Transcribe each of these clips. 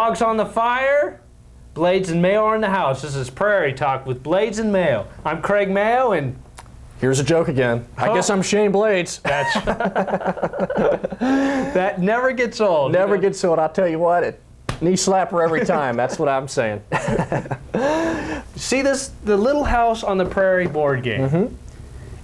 Logs on the fire, Blades and Mayo are in the house. This is Prairie Talk with Blades and Mayo. I'm Craig Mayo, and here's a joke again. I guess I'm Shane Blades. That's that never gets old. Never gets old. I'll tell you what, knee slapper every time. That's what I'm saying. See this, the Little House on the Prairie board game. Mm-hmm.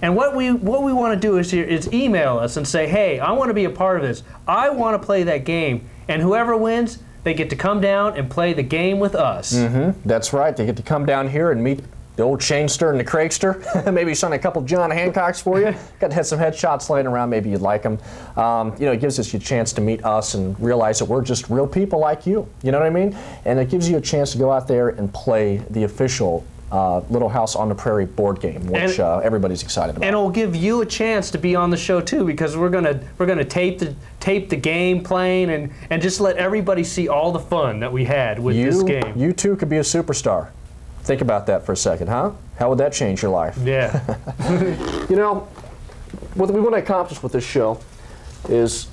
And what we want to do is email us and say, hey, I want to be a part of this. I want to play that game. And whoever wins, they get to come down and play the game with us. Mm-hmm. That's right. They get to come down here and meet the old Shanester and the Craigster. Maybe sign a couple John Hancocks for you. Got to have some headshots laying around. Maybe you'd like them. It gives us a chance to meet us and realize that we're just real people like you. You know what I mean? And it gives you a chance to go out there and play the official Little House on the Prairie board game, which everybody's excited about. And it'll give you a chance to be on the show too, because we're gonna tape the game playing and just let everybody see all the fun that we had with this game. You too could be a superstar. Think about that for a second, huh? How would that change your life? Yeah. What we want to accomplish with this show is,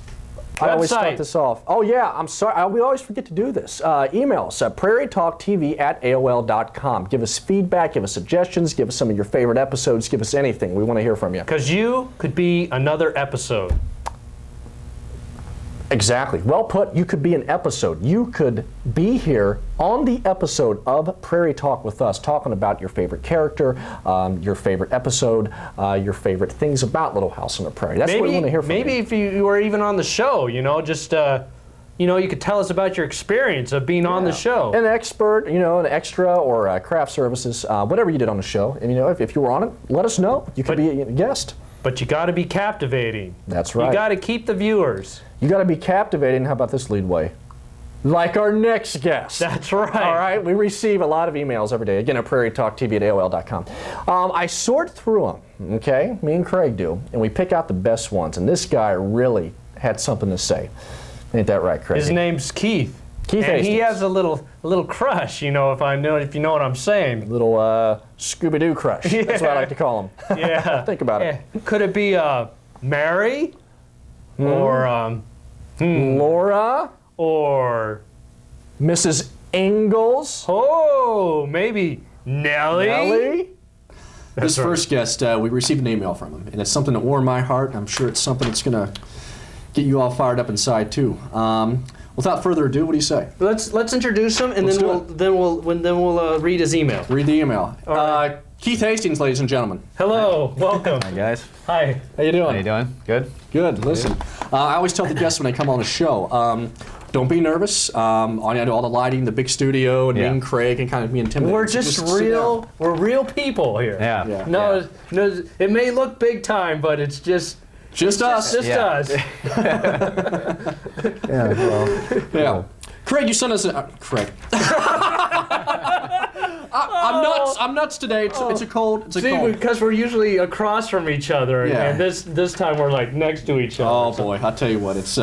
I always start this off. Oh yeah, I'm sorry. We always forget to do this. Email us at prairietalktv@aol.com. Give us feedback, give us suggestions, give us some of your favorite episodes, give us anything. We want to hear from you. Because you could be another episode. Exactly. Well put. You could be an episode. You could be here on the episode of Prairie Talk with us, talking about your favorite character, your favorite episode, your favorite things about Little House on the Prairie. That's what we want to hear from you. Maybe if you were even on the show, you could tell us about your experience of being on the show. An expert, an extra or craft services, whatever you did on the show. And if you were on it, let us know. You could be a guest. But you got to be captivating. That's right. You got to keep the viewers. You got to be captivating. How about this leadway? Like our next guest. That's right. All right. We receive a lot of emails every day. Again, at prairietalktv@aol.com. I sort through them, okay? Me and Craig do. And we pick out the best ones. And this guy really had something to say. Ain't that right, Craig? His name's Keith. Keith and Hastings. He has a little crush, if you know what I'm saying. A little Scooby-Doo crush. Yeah. That's what I like to call him. Yeah. Think about it. Could it be Mary? Or Laura? Or Mrs. Ingalls? Oh, maybe Nellie? Nellie? This first guest, we received an email from him, and it's something that warmed my heart. I'm sure it's something that's going to get you all fired up inside too. Without further ado, what do you say? Let's introduce him, and then we'll read his email. Read the email. Right. Keith Hastings, ladies and gentlemen. Hello, welcome. Hi guys. Hi. How you doing? How you doing? Good. Good. Listen, I always tell the guests when they come on the show, don't be nervous. I know all the lighting, the big studio, and me and Craig can kind of be intimidating. We're just real. We're real people here. Yeah. No, it may look big time, but it's just us. Just us. Yeah. Craig, you sent us Craig. I'm nuts today. It's a cold. It's a cold. Because we're usually across from each other, and this time we're like next to each other. Oh boy, I'll tell you what, it's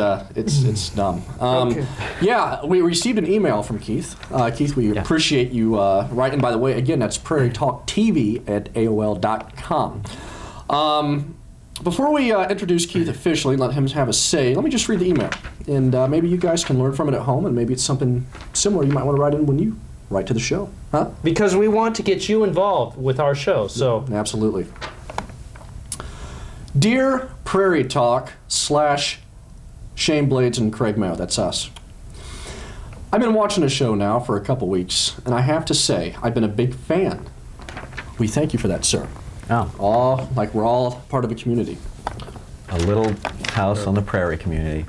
dumb. Okay. Yeah, we received an email from Keith. Keith, we appreciate you writing. By the way, again, that's prairietalktv@aol.com. Before we introduce Keith officially, let him have a say, let me just read the email. And maybe you guys can learn from it at home, and maybe it's something similar you might want to write in when you write to the show. Huh? Because we want to get you involved with our show, so. Absolutely. Dear Prairie Talk / Shane Blades and Craig Mayo, that's us. I've been watching the show now for a couple weeks, and I have to say, I've been a big fan. We thank you for that, sir. Oh. Like we're all part of a community. A Little House on the Prairie community.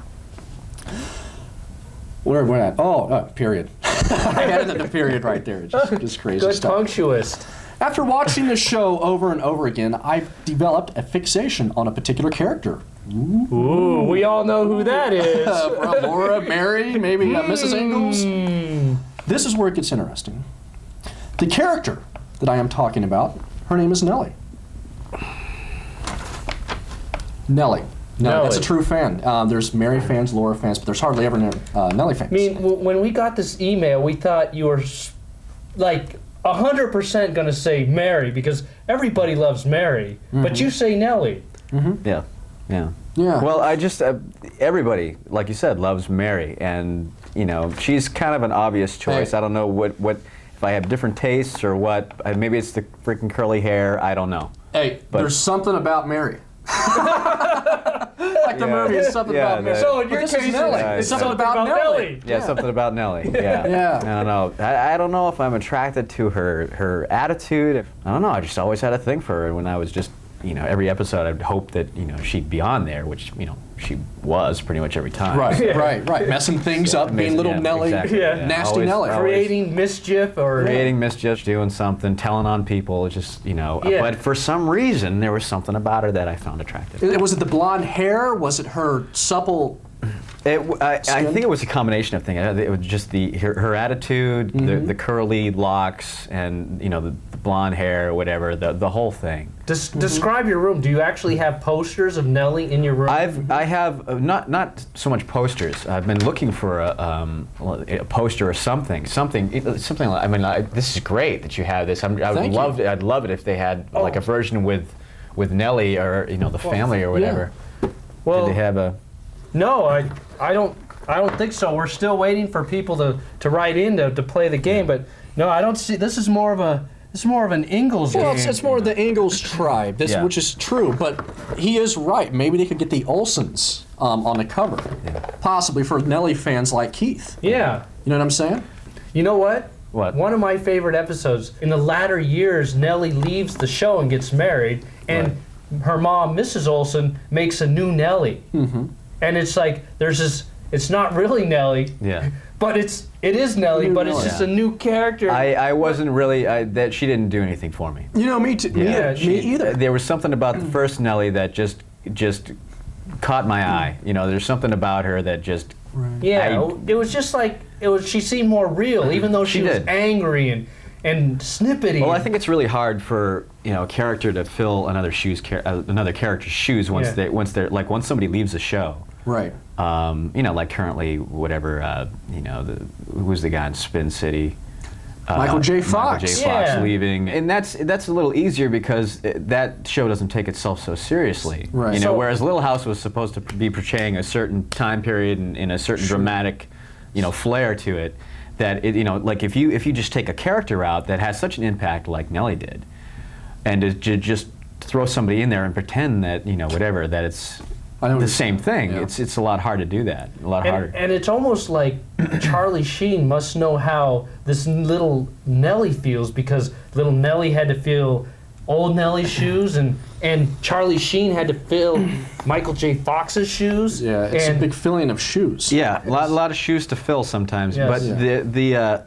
Where we're at? Period. I added the period right there. Just crazy Good stuff. punctuist. After watching the show over and over again, I've developed a fixation on a particular character. Ooh, we all know who that is. Laura, Mary, maybe Mrs. Ingalls. This is where it gets interesting. The character that I am talking about, her name is Nellie. Nellie. No, that's a true fan. There's Mary fans, Laura fans, but there's hardly ever Nellie fans. I mean, when we got this email, we thought you were like 100% going to say Mary because everybody loves Mary, but you say Nellie. Yeah. Yeah. Yeah. Well, I just everybody, like you said, loves Mary, and you know she's kind of an obvious choice. Hey. I don't know what if I have different tastes or what. Maybe it's the freaking curly hair. I don't know. Hey, But- there's something about Mary. Like the movie is something Yeah, about Mary. that- So in But your this case, is Nellie. it's It's something about Nellie. Yeah, something about Nellie. Yeah. Yeah. I don't know. I don't know if I'm attracted to her attitude. I don't know. I just always had a thing for her when I was just, you know, every episode I'd hope that, you know, she'd be on there, which, you know, she was pretty much every time. Right, right. Messing things up, being little Yeah, Nellie, exactly. Yeah. nasty Always- Nellie. always- creating mischief or Creating mischief, doing something, telling on people, just, you know. Yeah. But for some reason, there was something about her that I found attractive. Was it the blonde hair? Was it her supple? I think it was a combination of things. It was just her attitude, the curly locks, and you know the blonde hair, whatever. The whole thing. Describe your room. Do you actually have posters of Nellie in your room? I have not so much posters. I've been looking for a poster or something. Like, I mean, this is great that you have this. I'd love it if they had like a version with Nellie or you know the family or whatever. Well, Did they have a? no, I don't think so. We're still waiting for people to write in to play the game, but no, I don't see. This is more of an Ingalls Well, game. it's more the Ingalls tribe, Yeah. which is true, but he is right. Maybe they could get the Olsons on the cover, possibly for Nellie fans like Keith. Yeah. You know what I'm saying? You know what? What? One of my favorite episodes, in the latter years, Nellie leaves the show and gets married, and her mom, Mrs. Olson, makes a new Nellie. Mm-hmm. And it's like, there's this, it's not really Nellie, Yeah. but it is Nellie, New but it's Nellie. just a new character. I wasn't really that she didn't do anything for me. You know, me too. Yeah, Me either. There was something about the first Nellie that just caught my eye. You know, there's something about her that just. Yeah, it was just like, she seemed more real, even though she was did. angry and snippety. Well, I think it's really hard for a character to fill another character's shoes once Yeah. once somebody leaves the show. Right. Like currently, whatever, who's the guy in Spin City? Michael J. Fox. Michael J. Fox Yeah. leaving, and that's a little easier because that show doesn't take itself so seriously. Right. You know, So- whereas Little House was supposed to be portraying a certain time period and in a certain dramatic, flair to it. That like if you just take a character out that has such an impact like Nellie did, and to just throw somebody in there and pretend that whatever that it's I know what the you're same saying. thing. Yeah. It's a lot hard to do that. A lot harder. And it's almost like Charlie Sheen must know how this little Nellie feels, because little Nellie had to fill old Nellie's shoes, and Charlie Sheen had to fill Michael J. Fox's shoes. Yeah, it's and a big filling of shoes. Yeah, a lot of shoes to fill sometimes. Yes. But Yeah. the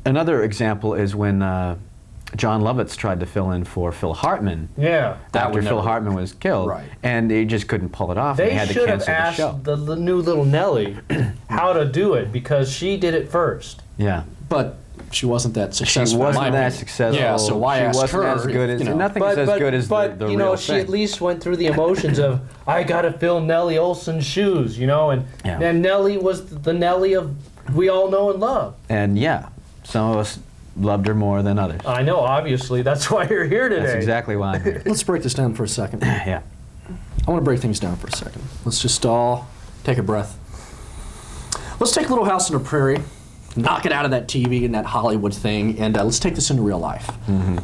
another example is when John Lovitz tried to fill in for Phil Hartman yeah. That after would Phil never- Hartman was killed, Right. and they just couldn't pull it off. And They they had to should have cancel the asked show. the new little Nellie how to do it, because she did it first. Yeah. But she wasn't that She successful. wasn't in my that opinion. successful. Yeah, so why she ask wasn't her? as good as nothing's But, as good as but the you real know, thing. she at least went through the emotions of, I gotta fill Nellie Olson's shoes, and Yeah. and Nellie was the Nellie of we all know and love. And yeah, some of us loved her more than others. I know, obviously, that's why you're here today. That's exactly why I'm here. Let's break this down for a second. Yeah. I want to break things down for a second. Let's just all take a breath. Let's take Little House on the Prairie, knock it out of that TV and that Hollywood thing, and let's take this into real life. Mm-hmm.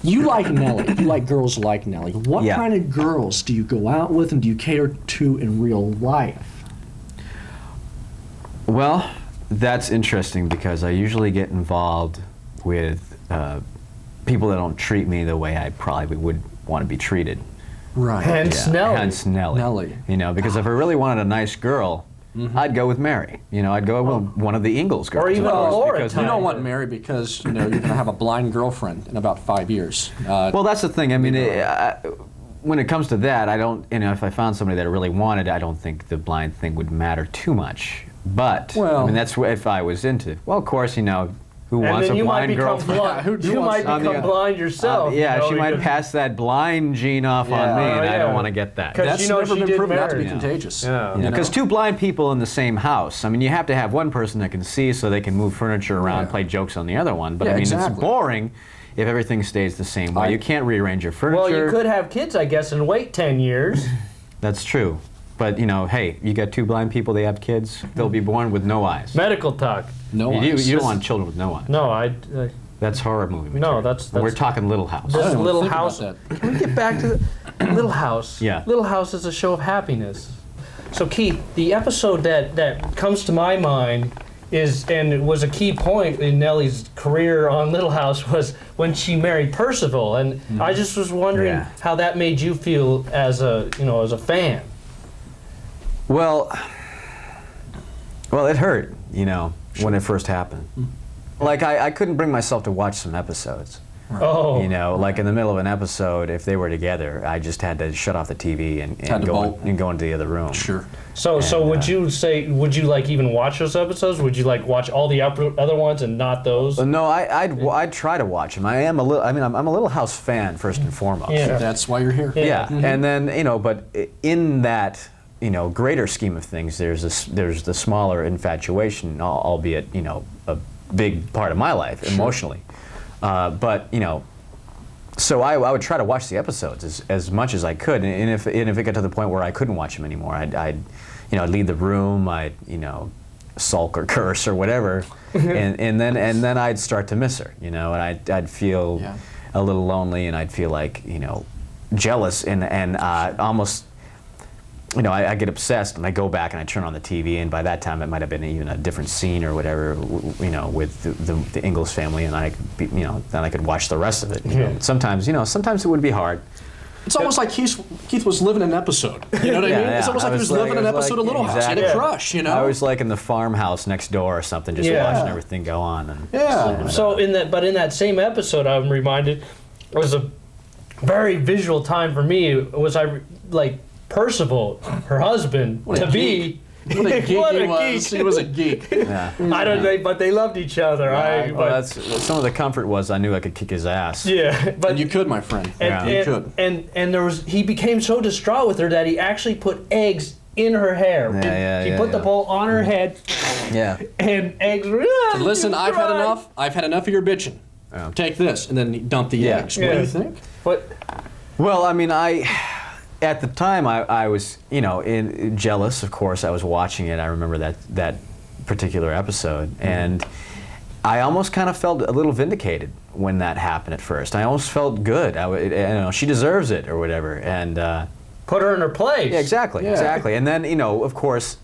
You like Nellie. You like girls like Nellie. What Yeah. kind of girls do you go out with and do you cater to in real life? Well, that's interesting because I usually get involved with people that don't treat me the way I probably would want to be treated. Right. Hence Nellie. Hence Nellie. Nellie. Because if I really wanted a nice girl, I'd go with Mary. I'd go with one of the Ingalls girls. Or even of course, Laura because- You type. don't want Mary because you're going to have a blind girlfriend in about 5 years. Well, that's the thing. I mean, when it comes to that, I don't. If I found somebody that I really wanted, I don't think the blind thing would matter too much. But Well- I mean, that's if I was into. Well, of course, who And wants then a you might blind become girlfriend? blind. who You wants- might on the become other- blind yourself. Yeah, she might because- pass that blind gene off on Yeah. me, and I yeah. don't want to get that. 'Cause That's you know never she been did proven not to be marry. contagious. Yeah. you know? Because two blind people in the same house, I mean, you have to have one person that can see so they can move furniture around and Yeah. play jokes on the other one. But Yeah, I mean, exactly. it's boring if everything stays the same way. You can't rearrange your furniture. Well, you could have kids, I guess, and wait 10 years. That's true. But, you know, hey, you got two blind people, they have kids, they'll be born with no eyes. Medical talk. No You eyes. don't want children with no eyes. No, That's horror movie No, material. that's- We're talking Little House. This I didn't Little think about House. that. Can we get back to the Little House? Yeah. Little House is a show of happiness. So Keith, the episode that comes to my mind is, and it was a key point in Nellie's career on Little House, was when she married Percival, and I just was wondering Yeah. how that made you feel as a fan. Well, it hurt, you know, when it first happened. Like, I couldn't bring myself to watch some episodes. Oh, You know, like in the middle of an episode, if they were together, I just had to shut off the TV and Had to bolt. go into the other room. Sure. so And, would you say, would you like even watch those episodes? Would you like watch all the other ones and not those? No, I'd try to watch them. I'm a Little House fan first and foremost. Yeah. That's why you're here. Yeah, and then, you know, but in that, you know, greater scheme of things, there's the smaller infatuation, albeit, you know, a big part of my life emotionally. But, you know, so I would try to watch the episodes as much as I could, and if it got to the point where I couldn't watch them anymore, I'd leave the room, I'd, you know, sulk or curse or whatever, and then I'd start to miss her, you know, and I'd feel Yeah. a little lonely, and I'd feel like, you know, jealous and almost, you know, I get obsessed, and I go back and I turn on the TV, and by that time it might have been even a different scene or whatever, you know, with the Ingalls family, and I could be, you know, then I could watch the rest of it. You know. Sometimes it would be hard. It's almost like Keith was living an episode. You know what I mean? Yeah, It's almost I like he was was living an like- episode of Little House. He had a exactly. crush, you know? I was like in the farmhouse next door or something, just Yeah. watching everything go on. And Yeah. So in that same episode, I'm reminded, it was a very visual time for me. Was like Percival, her husband, What a to be. What a geek What he a was. geek. He was a geek. yeah. I don't know, but they loved each other. Right. Well, that's some of the comfort was I knew I could kick his ass. yeah, but And you could, my friend. and, You and, could. and there was, he became so distraught with her that he actually put eggs in her hair. He put the bowl on her head, Yeah. and eggs. Listen, I've had enough. I've had enough of your bitching. Yeah. Take this, and then dump the Yeah. eggs. What do Yeah. you think? But Well, I mean, at the time, I was, you know, jealous. Of course, I was watching it. I remember that particular episode, and I almost kind of felt a little vindicated when that happened at first. I almost felt good. You know, she deserves it or whatever, and put her in her place. yeah, exactly, Yeah. exactly. And then, you know, of course,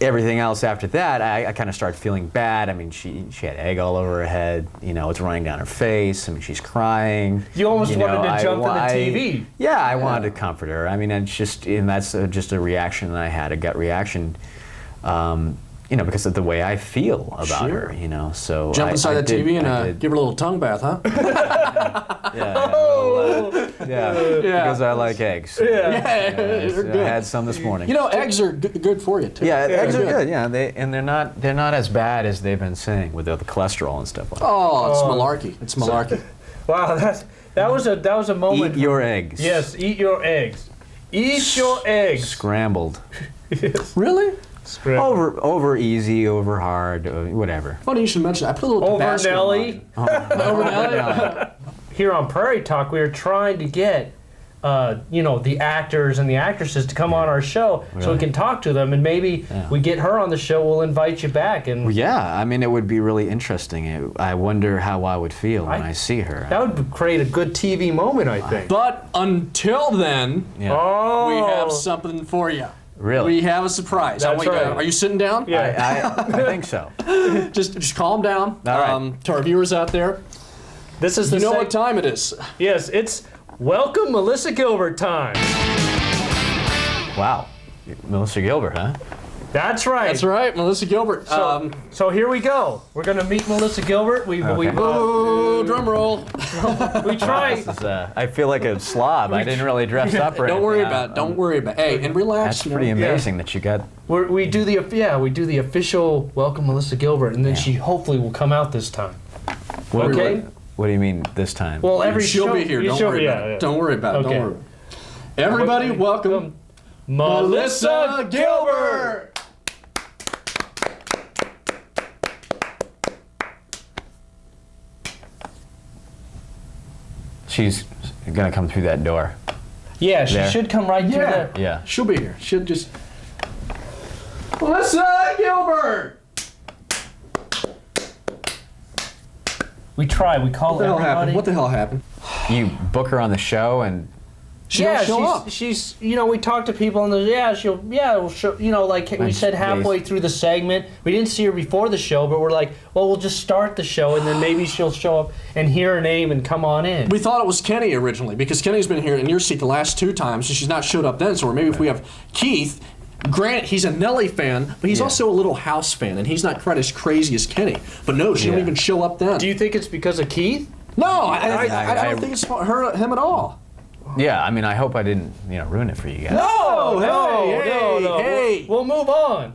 everything else after that, I kind of started feeling bad. I mean, she had egg all over her head. You know, it's running down her face. I mean, she's crying. You almost wanted to jump in the I- TV. Yeah, I wanted to comfort her. I mean, that's just a reaction that I had, a gut reaction. You know, because of the way I feel about Sure. her. You know, so Jump I inside that did- TV I and did- give her a little tongue bath, huh? yeah, because I like eggs. They're I good. had some this morning. You know, eggs are good for you too. Yeah, eggs are They're good. Yeah, they're not as bad as they've been saying with the cholesterol and stuff like that. Oh, it's malarkey. It's malarkey. Wow, that was a moment. Eat your eggs. Yes, eat your eggs. Eat your eggs. Scrambled. Really? Over easy, over hard, whatever. Funny you should mention that. I put a little Over Tabasco in Nellie. mine. Over Nellie. Here on Prairie Talk, we are trying to get, you know, the actors and the actresses to come on our show so we Really? can talk to them, and maybe we get her on the show. We'll invite you back, and Yeah, I mean, it would be really interesting. I wonder how I would feel when I see her. that would create a good TV moment, I think. But until then, Yeah. Oh, we have something for you. Really? We have a surprise. That's I want you to- right. Are you sitting down? Yeah. I think so. Just calm down. All right. To our viewers out there, This is the you know seg- what time it is. Yes, it's Welcome Melissa Gilbert time. Wow. Melissa Gilbert, huh? That's right. That's right, Melissa Gilbert. So here we go. We're gonna meet Melissa Gilbert. We Ooh, drum roll. we try. This is, I feel like a slob. I didn't really dress up or Don't worry anything. about it. Don't worry about it. Hey, and relax. That's you know. pretty amazing that you got. We do the official Welcome Melissa Gilbert, and then she hopefully will come out this time. What, Okay. What do you mean this time? Well, every She'll show, be here. Don't she'll worry be- about it. Don't worry about it. Okay. Don't worry. Everybody, welcome Melissa Gilbert. She's gonna come through that door. Yeah, she There. should come right through Yeah. there. Yeah. She'll be here. She'll just. Melissa Gilbert! We try. We call What the hell everybody. happened? What the hell happened? You book her on the show, and She don't show up. she's we talked to people and we'll show, like we said halfway through the segment. We didn't see her before the show, but we're like, well, we'll just start the show and then maybe she'll show up and hear her name and come on in. We thought it was Kenny originally because Kenny's been here in your seat the last 2 times and she's not showed up then. So maybe if we have Keith, granted he's a Nellie fan, but he's also a little House fan and he's not quite as crazy as Kenny. But no, she don't even show up then. Do you think it's because of Keith? No, I don't think it's him at all. yeah, I mean, I hope I didn't, ruin it for you guys. No, No. hey. We'll move on.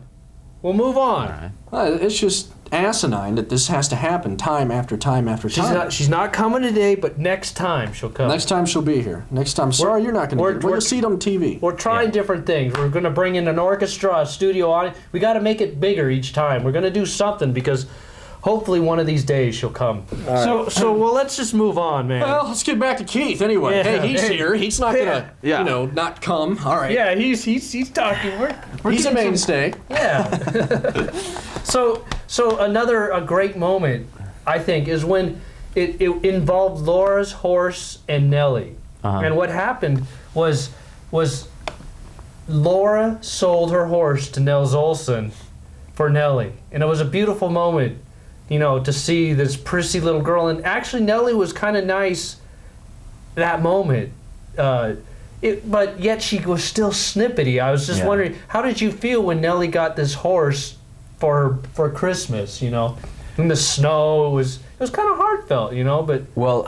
We'll move on. All right. It's just asinine that this has to happen time after time after time. She's not coming today, but next time she'll come. Next time she'll be here. Next time, sorry, you're not going to be here. We'll see it on TV. We're trying different things. We're going to bring in an orchestra, a studio audience. We got to make it bigger each time. We're going to do something because hopefully one of these days she'll come. Well, let's just move on, man. Well, let's get back to Keith anyway. Yeah. Hey, he's here. He's not gonna, not come. All right. Yeah, he's talking. He's a mainstay. Yeah. So a great moment, I think, is when it involved Laura's horse and Nellie. And what happened was Laura sold her horse to Nels Olson for Nellie, and it was a beautiful moment, to see this prissy little girl. And actually, Nellie was kind of nice that moment. But yet she was still snippety. I was just wondering, how did you feel when Nellie got this horse for Christmas? In the snow, it was kind of heartfelt, but Well,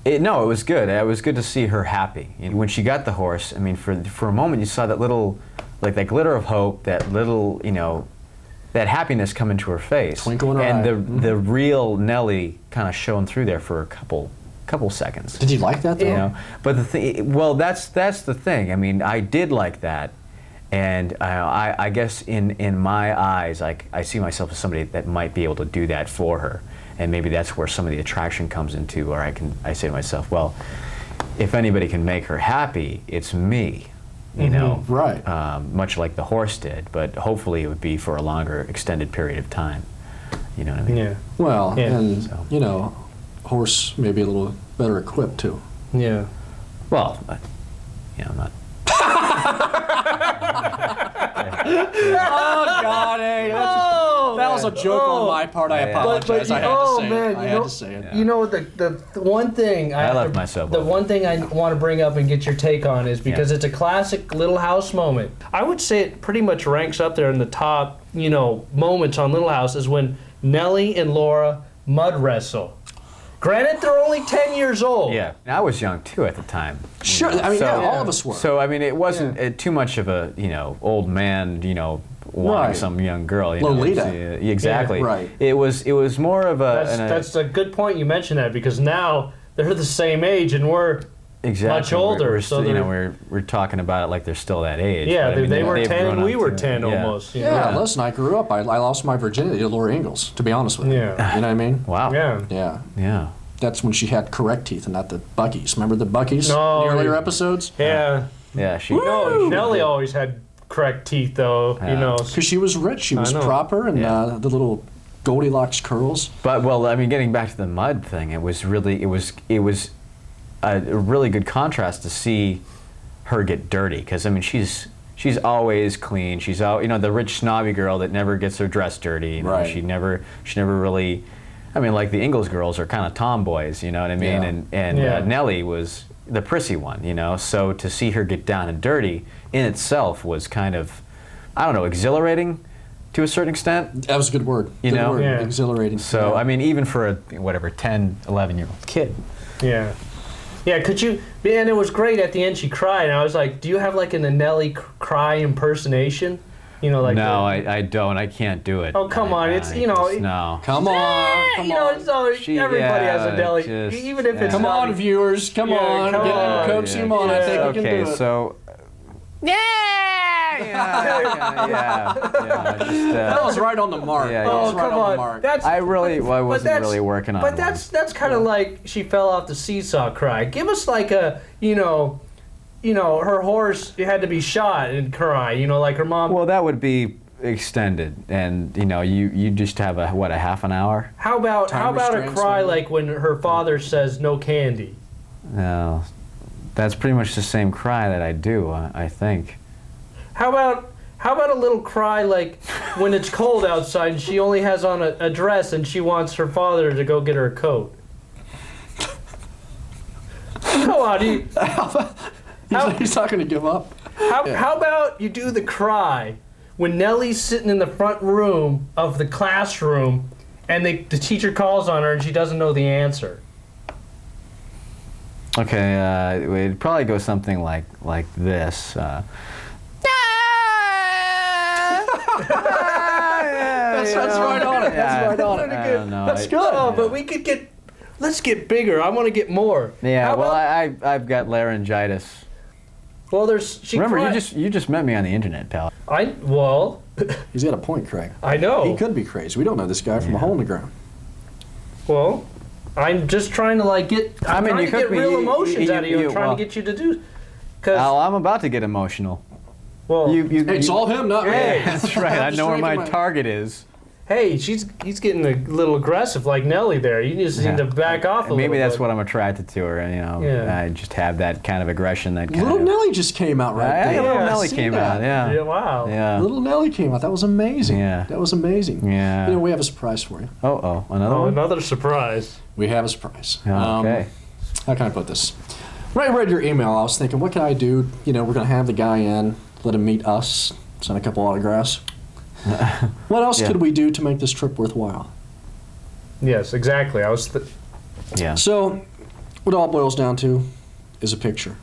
it was good. It was good to see her happy. When she got the horse, I mean, for a moment you saw that little, like that glitter of hope, that little, that happiness come into her face. Twinkle in her eye. And the real Nellie kind of shone through there for a couple seconds. Did you like that though? But the thing, that's the thing. I mean, I did like that, and I guess in my eyes, I see myself as somebody that might be able to do that for her, and maybe that's where some of the attraction comes into, or I say to myself, well, if anybody can make her happy, it's me. Right. Much like the horse did, but hopefully it would be for a longer, extended period of time. You know what I mean? yeah, Well, Yeah. and horse may be a little better equipped too. yeah. Well, I'm not. Oh God, hey, that was a joke on my part. I apologize. I had to say it. I had to say it. The one thing I left myself The off. one thing I want to bring up and get your take on is because it's a classic Little House moment. I would say it pretty much ranks up there in the top, moments on Little House is when Nellie and Laura mud wrestle. Granted, they're only 10 years old. Yeah, and I was young too at the time. Sure. I mean, all of us were. So I mean, it wasn't too much of a old man wanting Right. some young girl. Lolita. Exactly. Yeah, right. It was more of a. That's a good point you mentioned that because now they're the same age and we're exactly. much older. We're so still, we're talking about it like they're still that age. yeah, but, I mean, they were they've 10 grown and we up were to- 10 yeah. almost. Yeah, listen, I grew up. I lost my virginity to Laura Ingalls, to be honest with you. Yeah. You know what I mean? Wow. Yeah. Yeah. Yeah. That's when she had correct teeth and not the Buckies. Remember the Buckies No, in the earlier yeah. episodes? Yeah. Yeah. She. No, Nellie always had correct teeth, though. Yeah. Because she was rich. She was know. proper and Yeah. the little Goldilocks curls. But I mean, getting back to the mud thing, it was a really good contrast to see her get dirty because I mean she's always clean. She's the rich snobby girl that never gets her dress dirty. Right. She never really. I mean, like the Ingalls girls are kind of tomboys, you know what I mean? Yeah. And Yeah. Nellie was the prissy one, So to see her get down and dirty in itself was kind of, I don't know, exhilarating to a certain extent. That was a good word. You Good know? word. Yeah. Exhilarating. So, Yeah. I mean, even for a, 10, 11-year-old kid. Yeah. Yeah, could you... And it was great at the end she cried, and I was like, do you have like a Nellie cry impersonation? Like... No, I don't. I can't do it. Oh, come on, it's, no. Come on. Come on. It's always, everybody has a Nellie. just- Even if it's Come not... on, viewers. Come Yeah, on. come Get on. coax him on. I think we can Okay, do it. so. That was right on the mark. Yeah, That Oh, was right come on the on. mark. That's, I wasn't that's- really working on But one. that's kind of like she fell off the seesaw cry. Give us like a, her horse had to be shot and cry, like her mom. Well, that would be extended, and you just have a half an hour. How about a restraints, cry maybe? like when her father says no candy? No, that's pretty much the same cry that I do. I think. How about a little cry like when it's cold outside and she only has on a dress and she wants her father to go get her a coat? Come on, He's not going to give up. how about you do the cry when Nellie's sitting in the front room of the classroom and the teacher calls on her and she doesn't know the answer? Okay, it'd probably go something like this. That's right on it. That's right on it. I don't know. That's good. Oh, but let's get bigger. I want to get more. Yeah, How well, about- I've got laryngitis. well, Remember, you just met me on the internet, pal. He's got a point, Craig. I know. He could be crazy. We don't know this guy from a hole in the ground. Well, I'm just trying to I'm trying to get real emotions out of you and trying to get you to do. Al, I'm about to get emotional. Well, It's all him, not me. Hey. That's right. I know where my target is. hey, he's getting a little aggressive like Nellie there. You just need to back off a little. Maybe that's bit. what I'm attracted to her. Yeah. I just have that kind of aggression. That kind Little of, Nellie just came out right there. Little Yeah, Nellie see came that. out. Yeah. Yeah, wow. Yeah. Little Nellie came out. That was amazing. Yeah. That was amazing. Yeah. We have a surprise for you. Another Oh, one. another surprise. We have a surprise. Okay. How can I put this? When I read your email, I was thinking, what can I do? We're going to have the guy in, let him meet us, sign a couple autographs. What else Yeah. could we do to make this trip worthwhile? Yes, exactly. Yeah. So, what it all boils down to is a picture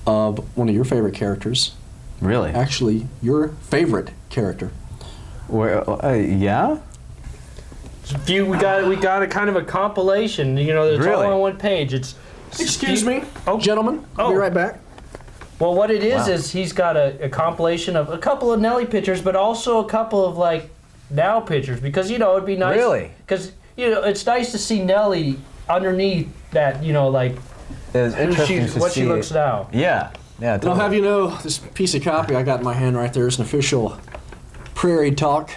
of one of your favorite characters. Really? Actually, your favorite character. Yeah. We got a kind of a compilation. It's Really? all on one page. Excuse me, Oh. gentlemen. I'll be Oh. right back. Well, what it is Wow. is he's got a compilation of a couple of Nellie pictures, but also a couple of now pictures because it'd be nice. Really? Because it's nice to see Nellie underneath that. It's interesting to what see she looks now. Yeah. Yeah. And I'll have you know, this piece of copy I got in my hand right there is an official Prairie Talk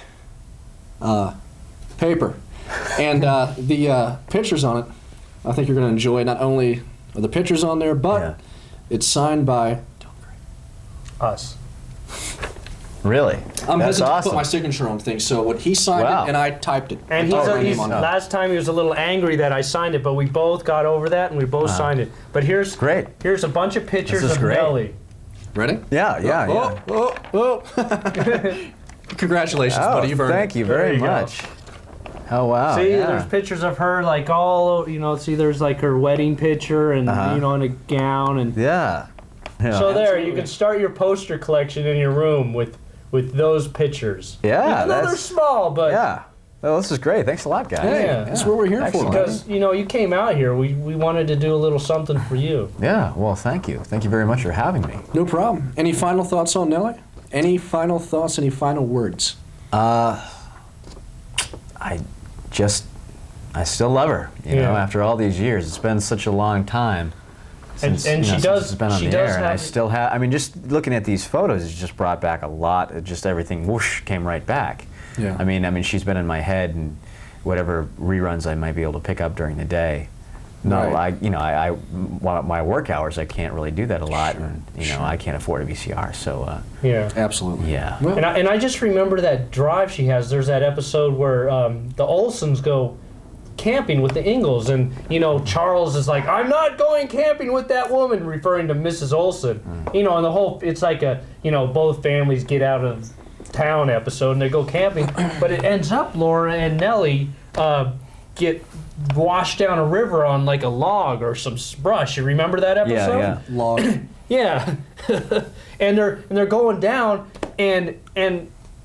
paper. And the pictures on it, I think you're going to enjoy. Not only are the pictures on there, but Yeah. it's signed by... Us. Really? I'm That's hesitant to awesome. put my signature on things, so what he signed Wow. it, and I typed it. And I typed my he's name on it. last time he was a little angry that I signed it, but we both got over that and we both signed it. But here's Great. Here's a bunch of pictures This is of great. Nellie. Ready? Yeah. Yeah. Yeah. Oh. Congratulations, buddy. You've earned Thank it. you very There you go. much. Oh wow. See, yeah. there's pictures of her all. See, there's her wedding picture and in a gown and. Yeah. Yeah. So there, you Absolutely. can start your poster collection in your room with those pictures. Yeah, Even though they're that's- small, but Yeah. Well, this is great. Thanks a lot, guys. Hey, Yeah. that's what we're here Excellent. for. because you came out here, we wanted to do a little something for you. Yeah. Well, thank you. Thank you very much for having me. No problem. Any final thoughts on Nellie? Any final thoughts? Any final words? I still love her. You know, Yeah. after all these years, it's been such a long time. And Since, she since does- it's been on she the does air, and I have- still have. I mean, just looking at these photos, it's just brought back a lot. Just everything, whoosh, came right back. Yeah. I mean, she's been in my head, and whatever reruns I might be able to pick up during the day. No, Right. my work hours, I can't really do that a lot, and I can't afford a VCR. So, Yeah. Absolutely. yeah. Well, And I just remember that drive she has. There's that episode where the Olsons go camping with the Ingalls, and Charles is like, "I'm not going camping with that woman," referring to Mrs. Olson. And the whole it's like a both families get out of town episode and they go camping, but it ends up Laura and Nellie get washed down a river on a log or some brush. You remember that episode? Yeah, log. Yeah, and they're going down, and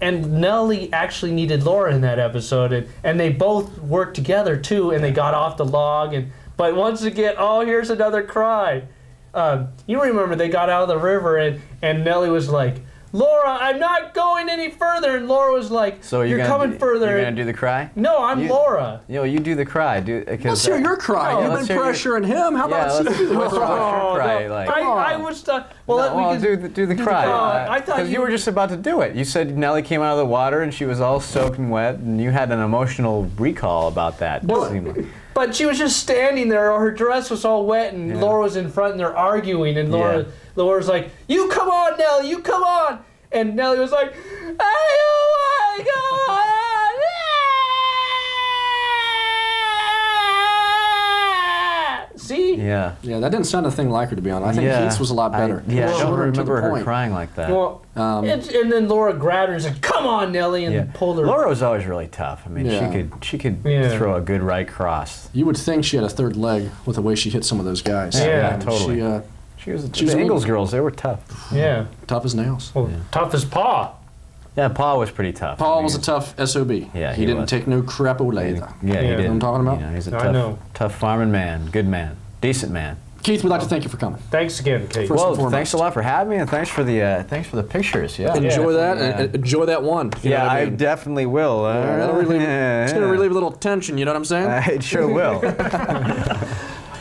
Nellie actually needed Laura in that episode, and they both worked together too, and they got off the log, but once again, here's another cry. You remember they got out of the river, and Nellie was like, Laura, I'm not going any further. And Laura was like, So you're coming further. You're gonna do the cry? No, I'm Laura. You do the cry. Let's hear your cry. No, You've let's been hear your- pressuring him. How about let's you? your cry. no. Like, I was well, do the cry. I thought Because you were just about to do it. You said Nellie came out of the water and she was all soaked and wet, and you had an emotional recall about that. Well, it seemed like. But she was just standing there. Her dress was all wet, and Yeah. Laura was in front, and they're arguing. And Laura's like, "You come on, Nellie. You come on." And Nellie was like, "I don't want to go on." See? Yeah. Yeah, that didn't sound a thing like her, to be honest. I think Keith's was a lot better. I don't Shorter and to the remember her point. crying like that. Well, and then Laura grabbed her and said, "Come on, Nellie," and pulled her. Laura was always really tough. I mean, Yeah. she could Yeah. throw a good right cross. You would think she had a third leg with the way she hit some of those guys. Yeah, totally. She, She was She was the a Ingalls little- girls. They were tough. Yeah. tough as nails. Well, tough as paw. Yeah, Paul was pretty tough. Paul I mean, was a tough SOB. Yeah, he he didn't was. take no crap Yeah, either. he Yeah. didn't. You know what I'm talking about? You know, he's a I tough, know. tough farming man, good man, decent man. Keith, we'd like to thank you for coming. Thanks again, Kate. First Well, and foremost. thanks a lot for having me, and thanks for the pictures. Yeah. Enjoy that, Yeah. and enjoy that one. You know Yeah, what I mean? definitely will. Yeah, that'll relieve, it's going to relieve a little tension, you know what I'm saying? It sure will.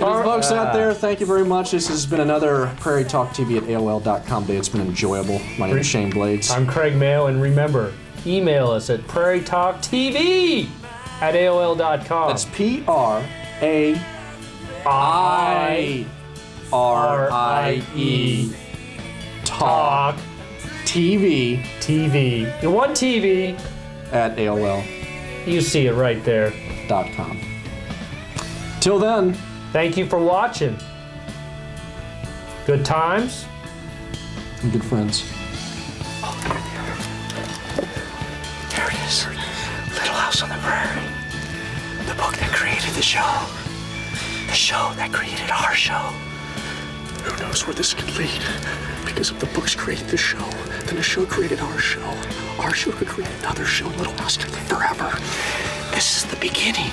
And folks out there, thank you very much. This has been another Prairie Talk TV at AOL.com day. It's been enjoyable. My name is Shane Blades. I'm Craig Mayo, and remember, email us at prairietalktv@aol.com. That's PRAIRIE Talk TV TV. You want TV? at AOL.com. You see it right there. Till then, Thank you for watching. Good times. I'm good friends. There it is. Little House on the Prairie. The book that created the show. The show that created our show. Who knows where this could lead? Because if the books created the show, then the show created our show. Our show could create another show, and Little House could live forever. This is the beginning.